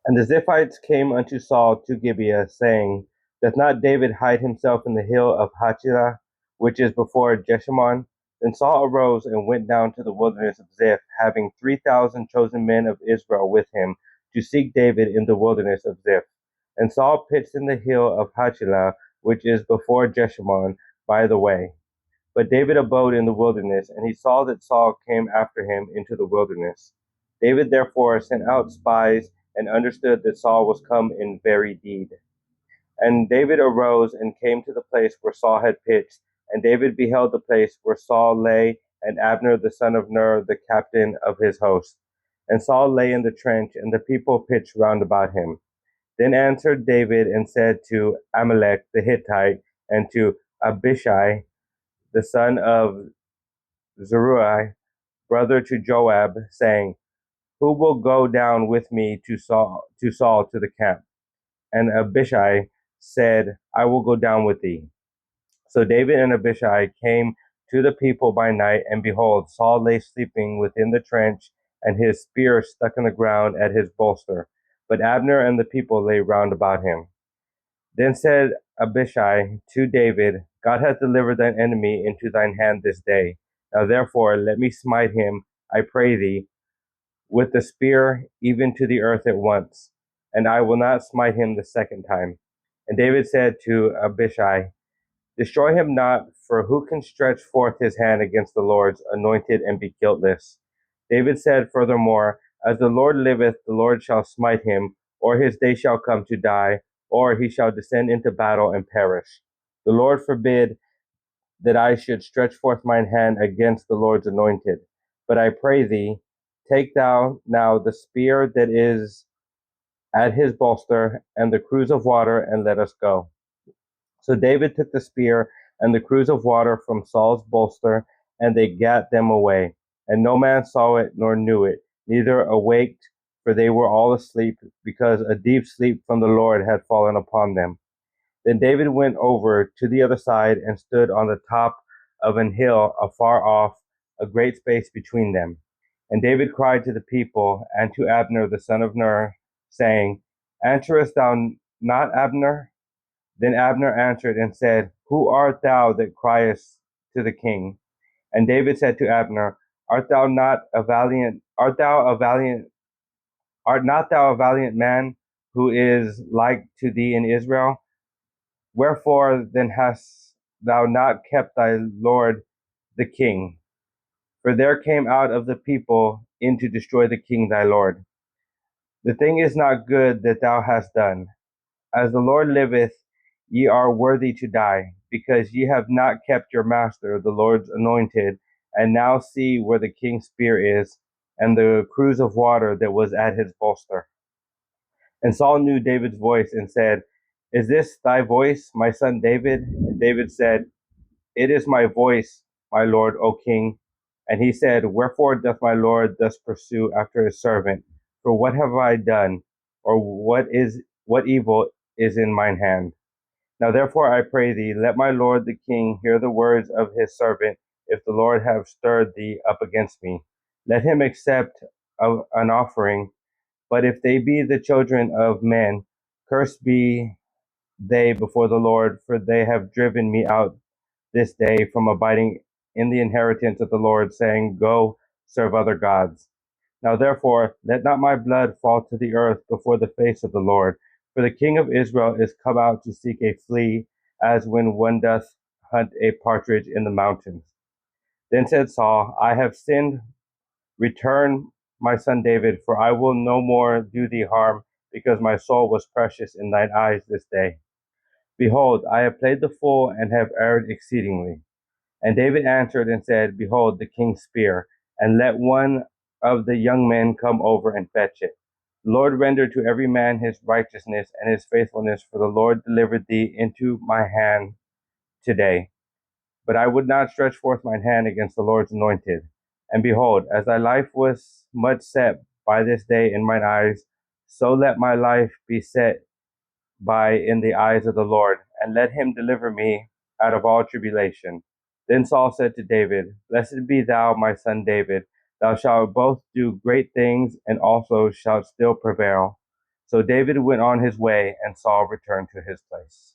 And the Ziphites came unto Saul to Gibeah, saying, Doth not David hide himself in the hill of Hachilah, which is before Jeshimon? Then Saul arose and went down to the wilderness of Ziph, having 3,000 chosen men of Israel with him, to seek David in the wilderness of Ziph. And Saul pitched in the hill of Hachilah, which is before Jeshimon, by the way. But David abode in the wilderness, and he saw that Saul came after him into the wilderness. David therefore sent out spies, and understood that Saul was come in very deed. And David arose and came to the place where Saul had pitched, and David beheld the place where Saul lay, and Abner the son of Ner, the captain of his host. And Saul lay in the trench, and the people pitched round about him. Then answered David and said to Amalek the Hittite, and to Abishai the son of Zeruiah, brother to Joab, saying, Who will go down with me to Saul to the camp? And Abishai said, I will go down with thee. So David and Abishai came to the people by night, and behold, Saul lay sleeping within the trench, and his spear stuck in the ground at his bolster. But Abner and the people lay round about him. Then said Abishai to David, God hath delivered thine enemy into thine hand this day. Now therefore let me smite him, I pray thee, with the spear even to the earth at once, and I will not smite him the second time. And David said to Abishai, Destroy him not, for who can stretch forth his hand against the Lord's anointed and be guiltless? David said furthermore, As the Lord liveth, the Lord shall smite him, or his day shall come to die, or he shall descend into battle and perish. The Lord forbid that I should stretch forth mine hand against the Lord's anointed. But I pray thee, take thou now the spear that is at his bolster, and the cruse of water, and let us go. So David took the spear and the cruse of water from Saul's bolster, and they gat them away. And no man saw it nor knew it, neither awaked, for they were all asleep, because a deep sleep from the Lord had fallen upon them. Then David went over to the other side and stood on the top of an hill afar off, a great space between them. And David cried to the people and to Abner the son of Ner, saying, Answerest thou not, Abner? Then Abner answered and said, Who art thou that criest to the king? And David said to Abner, Art not thou a valiant man, who is like to thee in Israel? Wherefore then hast thou not kept thy lord the king? For there came out of the people in to destroy the king thy lord. The thing is not good that thou hast done. As the Lord liveth, ye are worthy to die, because ye have not kept your master, the Lord's anointed. And now see where the king's spear is, and the cruse of water that was at his bolster. And Saul knew David's voice, and said, Is this thy voice, my son David? And David said, It is my voice, my lord, O king. And he said, Wherefore doth my lord thus pursue after his servant? For what have I done, or what evil is in mine hand? Now therefore I pray thee, let my lord the king hear the words of his servant. If the Lord have stirred thee up against me, let him accept an offering. But if they be the children of men, cursed be they before the Lord, for they have driven me out this day from abiding in the inheritance of the Lord, saying, Go serve other gods. Now therefore, let not my blood fall to the earth before the face of the Lord, for the king of Israel is come out to seek a flea, as when one doth hunt a partridge in the mountains. Then said Saul, I have sinned. Return, my son David, for I will no more do thee harm, because my soul was precious in thine eyes this day. Behold, I have played the fool and have erred exceedingly. And David answered and said, Behold, the king's spear, and let one of the young men come over and fetch it. The Lord render to every man his righteousness and his faithfulness, for the Lord delivered thee into my hand today. But I would not stretch forth mine hand against the Lord's anointed. And behold, as thy life was much set by this day in mine eyes, so let my life be set by in the eyes of the Lord, and let him deliver me out of all tribulation. Then Saul said to David, Blessed be thou, my son David. Thou shalt both do great things, and also shalt still prevail. So David went on his way, and Saul returned to his place.